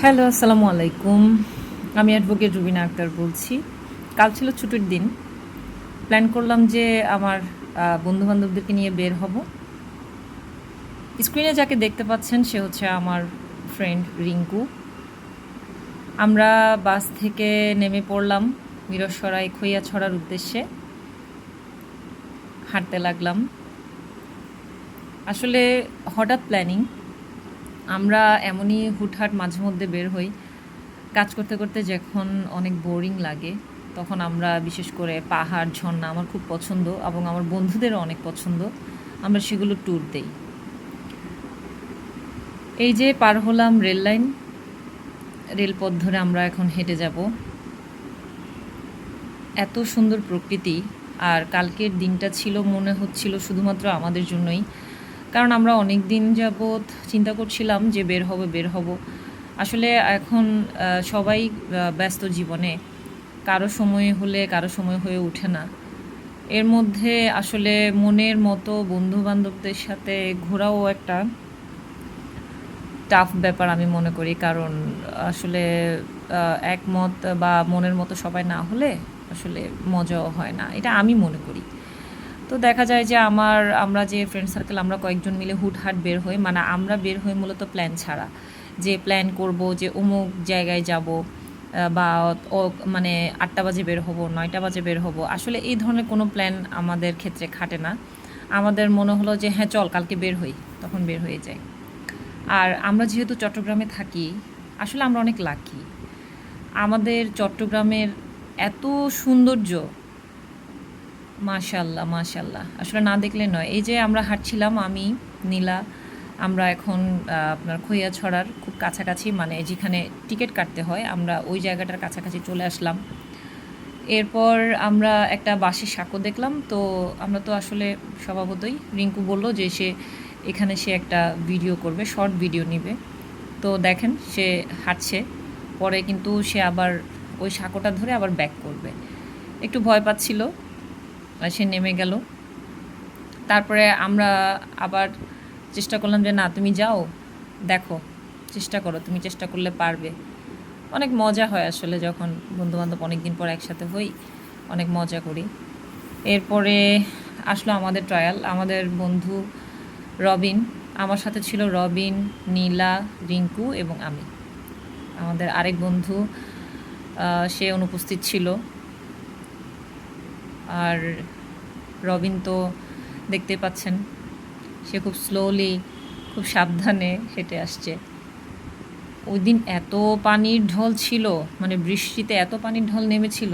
Hello, আসসালামু আলাইকুম। আমি অ্যাডভোকেট রুবিনা আক্তার বলছি। কাল ছিল ছুটির দিন। প্ল্যান করলাম যে আমার বন্ধু-বান্ধবদেরকে নিয়ে বের হব। স্ক্রিনে যাকে দেখতে পাচ্ছেন সে হচ্ছে আমার ফ্রেন্ড রিঙ্কু। আমরা বাস থেকে নেমে পড়লাম মিরসরাই খৈয়াছড়ার উদ্দেশ্যে। হাঁটতে লাগলাম। আসলে হঠাৎ প্ল্যানিং। আমরা এমনই হুটহাট মাঝে মধ্যে বের হই। কাজ করতে করতে যখন অনেক বোরিং লাগে তখন আমরা বিশেষ করে পাহাড় ঝর্ণা আমার খুব পছন্দ এবং আমার বন্ধুদেরও অনেক পছন্দ। আমরা সেগুলো ট্যুর দেই। এই যে পার হলাম রেল লাইন, রেলপথ ধরে আমরা এখন হেঁটে যাব। এত সুন্দর প্রকৃতি। আর কালকের দিনটা ছিল মনে হচ্ছিল শুধুমাত্র আমাদের জন্যই, কারণ আমরা অনেক দিন যাবৎ চিন্তা করছিলাম যে বের হব। আসলে এখন সবাই ব্যস্ত জীবনে, কারো সময় হলে কারো সময় হয়ে ওঠে না। এর মধ্যে আসলে মনের মতো বন্ধু-বান্ধবদের সাথে ঘোরাও একটা টাফ ব্যাপার আমি মনে করি। কারণ আসলে একমত বা মনের মতো সবাই না হলে আসলে মজাও হয় না। এটা আমি মনে করি। তো দেখা যায় যে আমরা যে ফ্রেন্ড সার্কেল আমরা কয়েকজন মিলে হুটহাট বের হই, মানে আমরা বের হই মূলত প্ল্যান ছাড়া। যে প্ল্যান করব যে অমুক জায়গায় যাব, বা ও মানে ৮টা বাজে বের হব, ৯টা বাজে বের হব। আসলে এই ধরনের কোনো প্ল্যান আমাদের ক্ষেত্রে খাটে না। আমাদের মনে হলো যে হ্যাঁ চল কালকে বের হই, তখন বের হয়ে যাই। আর আমরা যেহেতু চট্টগ্রামে থাকি, আসলে আমরা অনেক লাকি। আমাদের চট্টগ্রামের এত সৌন্দর্য, মাশাল্লাহ মাশাল্লাহ, আসলে না দেখলে নয়। এই যে আমরা হাঁটছিলাম, আমি, নীলা, আমরা এখন আপনার খৈয়াছড়ার খুব কাছাকাছি, মানে যেখানে টিকিট কাটতে হয় আমরা ওই জায়গাটার কাছাকাছি চলে আসলাম। এরপর আমরা একটা বাঁশের সাঁকো দেখলাম। তো আমরা তো আসলে স্বভাবতই, রিঙ্কু বলল যে এখানে সে একটা ভিডিও করবে, শর্ট ভিডিও নিবে। তো দেখেন সে হাঁটছে, পরে কিন্তু সে আবার ওই সাঁকোটা ধরে আবার ব্যাক করবে। একটু ভয় পাচ্ছিল, সে নেমে গেল। তারপরে আমরা আবার চেষ্টা করলাম যে না তুমি যাও, দেখো, চেষ্টা করো, তুমি চেষ্টা করলে পারবে। অনেক মজা হয় আসলে যখন বন্ধুবান্ধব অনেক দিন পর একসাথে হই, অনেক মজা করি। এরপরে আসলো আমাদের ট্রায়াল। আমাদের বন্ধু রবিন, আমার সাথে ছিল রবিন, নীলা, রিঙ্কু এবং আমি। আমাদের আরেক বন্ধু সে অনুপস্থিত ছিল। আর রবিন তো দেখতে পাচ্ছেন, সে খুব স্লোলি, খুব সাবধানে হেঁটে আসছে। ওই দিন এত পানির ঢল ছিল, মানে বৃষ্টিতে এত পানির ঢল নেমেছিল,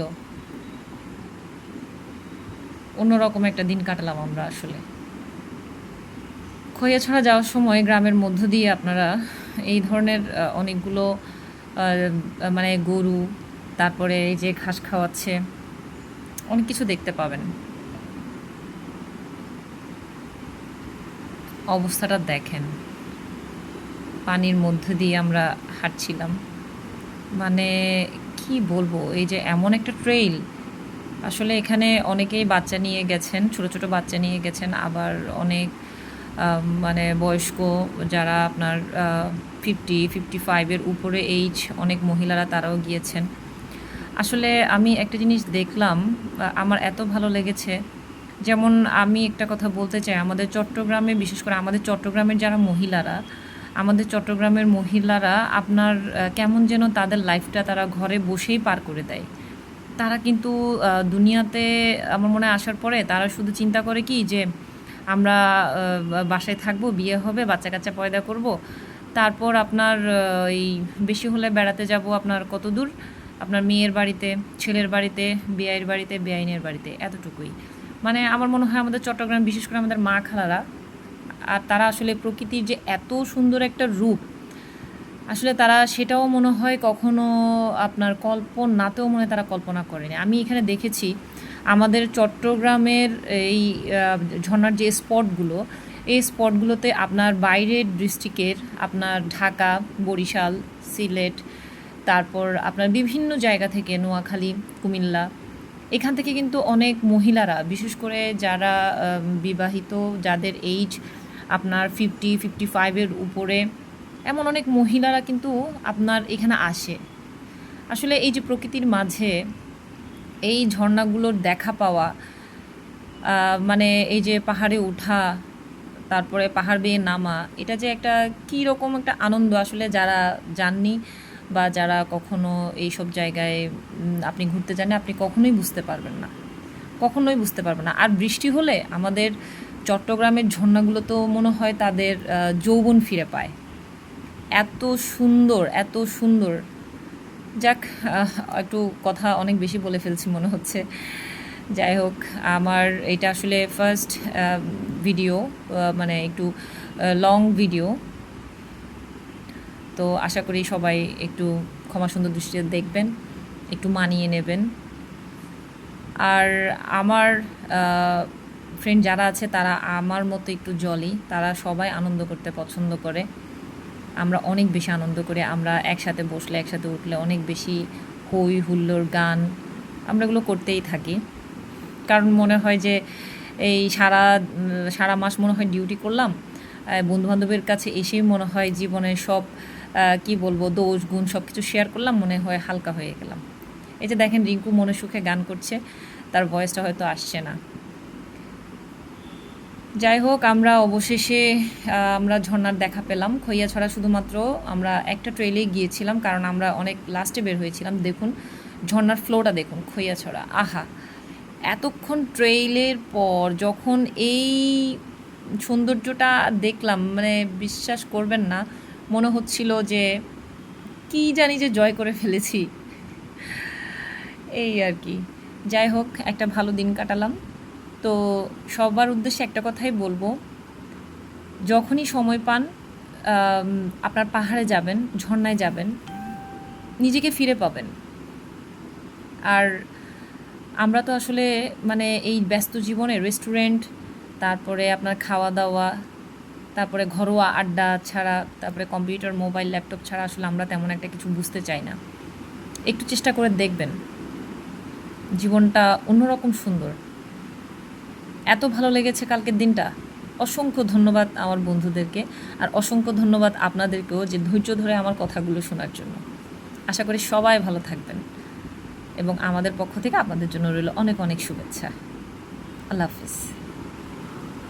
অন্যরকম একটা দিন কাটালাম আমরা আসলে। খৈয়াছড়া যাওয়ার সময় গ্রামের মধ্য দিয়ে আপনারা এই ধরনের অনেকগুলো মানে গরু, তারপরে এই যে ঘাস খাওয়াচ্ছে, অনেক কিছু দেখতে পাবেন। অবস্থাটা দেখেন, পানির মধ্য দিয়ে আমরা হাঁটছিলাম। মানে কি বলবো, এই যে এমন একটা ট্রেইল, আসলে এখানে অনেকেই বাচ্চা নিয়ে গেছেন, ছোট ছোট বাচ্চা নিয়ে গেছেন, আবার অনেক মানে বয়স্ক যারা আপনার 55-এর উপরে এইজ, অনেক মহিলারা তারাও গিয়েছেন। আসলে আমি একটা জিনিস দেখলাম, আমার এত ভালো লেগেছে। যেমন আমি একটা কথা বলতে চাই, আমাদের চট্টগ্রামে, বিশেষ করে আমাদের চট্টগ্রামের যারা মহিলারা, আমাদের চট্টগ্রামের মহিলারা আপনার কেমন যেন তাদের লাইফটা তারা ঘরে বসেই পার করে দেয়। তারা কিন্তু দুনিয়াতে আমার মনে হয় আসার পরে তারা শুধু চিন্তা করে কি যে আমরা বাসায় থাকবো, বিয়ে হবে, বাচ্চা কাচ্চা পয়দা করব, তারপর আপনার এই বেশি হলে বেড়াতে যাব আপনার কত দূর, আপনার মেয়ের বাড়িতে, ছেলের বাড়িতে, বেয়াইয়ের বাড়িতে, বেআইনের বাড়িতে, এতটুকুই। মানে আমার মনে হয় আমাদের চট্টগ্রাম, বিশেষ করে আমাদের মা খালারা, আর তারা আসলে প্রকৃতির যে এত সুন্দর একটা রূপ, আসলে তারা সেটাও মনে হয় কখনো আপনার কল্পনাতেও মনে হয় তারা কল্পনা করেনি। আমি এখানে দেখেছি আমাদের চট্টগ্রামের এই ঝর্ণার যে স্পটগুলো, এই স্পটগুলোতে আপনার বাইরের ডিস্ট্রিক্টের, আপনার ঢাকা, বরিশাল, সিলেট, তারপর আপনার বিভিন্ন জায়গা থেকে, নোয়াখালী, কুমিল্লা, এখান থেকে কিন্তু অনেক মহিলারা, বিশেষ করে যারা বিবাহিত, যাদের এইজ আপনার 50-55-এর উপরে, এমন অনেক মহিলারা কিন্তু আপনার এখানে আসে। আসলে এই যে প্রকৃতির মাঝে এই ঝর্ণাগুলোর দেখা পাওয়া, মানে এই যে পাহাড়ে ওঠা, তারপরে পাহাড় বেয়ে নামা, এটা যে একটা কী রকম একটা আনন্দ, আসলে যারা যাননি বা যারা কখনো এইসব জায়গায় আপনি ঘুরতে যাননি, আপনি কখনোই বুঝতে পারবেন না, কখনোই বুঝতে পারবেন না। আর বৃষ্টি হলে আমাদের চট্টগ্রামের ঝর্ণাগুলো তো মনে হয় তাদের যৌবন ফিরে পায়। এত সুন্দর, এত সুন্দর। যাক, একটু কথা অনেক বেশি বলে ফেলছি মনে হচ্ছে। যাই হোক, আমার এটা আসলে ফার্স্ট ভিডিও, মানে একটু লং ভিডিও। তো আশা করি সবাই একটু ক্ষমা সুন্দর দৃষ্টিতে দেখবেন, একটু মানিয়ে নেবেন। আর আমার ফ্রেন্ড যারা আছে তারা আমার মতো একটু জলি, তারা সবাই আনন্দ করতে পছন্দ করে। আমরা অনেক বেশি আনন্দ করি, আমরা একসাথে বসলে, একসাথে উঠলে অনেক বেশি হই হুল্লোড়, গান, আমরা এগুলো করতেই থাকি। কারণ মনে হয় যে এই সারা মাস মনে হয় ডিউটি করলাম, বন্ধুবান্ধবের কাছে এসেই মনে হয় জীবনের সব কি বলবো, দোষ গুণ সব কিছু শেয়ার করলাম, মনে হয় হালকা হয়ে গেলাম। এই যে দেখেন, রিঙ্কু মনে সুখে গান করছে, তার ভয়েসটা হয়তো আসছে না। যাই হোক, আমরা অবশেষে আমরা ঝর্ণার দেখা পেলাম। খইয়াছড়া শুধুমাত্র আমরা একটা ট্রেইলেই গিয়েছিলাম, কারণ আমরা অনেক লাস্টে বের হয়েছিলাম। দেখুন ঝর্ণার ফ্লোটা দেখুন, খইয়াছড়া, আহা! এতক্ষণ ট্রেইলের পর যখন এই সৌন্দর্যটা দেখলাম, মানে বিশ্বাস করবেন না, মনে হচ্ছিল যে কি জানি যে জয় করে ফেলেছি, এই আর কি। যাই হোক, একটা ভালো দিন কাটালাম। তো সবার উদ্দেশ্যে একটা কথাই বলবো, যখনই সময় পান আপনার পাহাড়ে যাবেন, ঝর্ণায় যাবেন, নিজেকে ফিরে পাবেন। আর আমরা তো আসলে মানে এই ব্যস্ত জীবনে রেস্টুরেন্ট, তারপরে আপনার খাওয়া দাওয়া, তারপরে ঘরোয়া আড্ডা ছাড়া, তারপরে কম্পিউটার, মোবাইল, ল্যাপটপ ছাড়া আসলে আমরা তেমন একটা কিছু বুঝতে চাই না। একটু চেষ্টা করে দেখবেন, জীবনটা অন্যরকম সুন্দর। এত ভালো লেগেছে কালকের দিনটা। অসংখ্য ধন্যবাদ আমার বন্ধুদেরকে, আর অসংখ্য ধন্যবাদ আপনাদেরকেও যে ধৈর্য ধরে আমার কথাগুলো শোনার জন্য। আশা করি সবাই ভালো থাকবেন, এবং আমাদের পক্ষ থেকে আপনাদের জন্য রইল অনেক অনেক শুভেচ্ছা। আল্লাহ হাফিজ।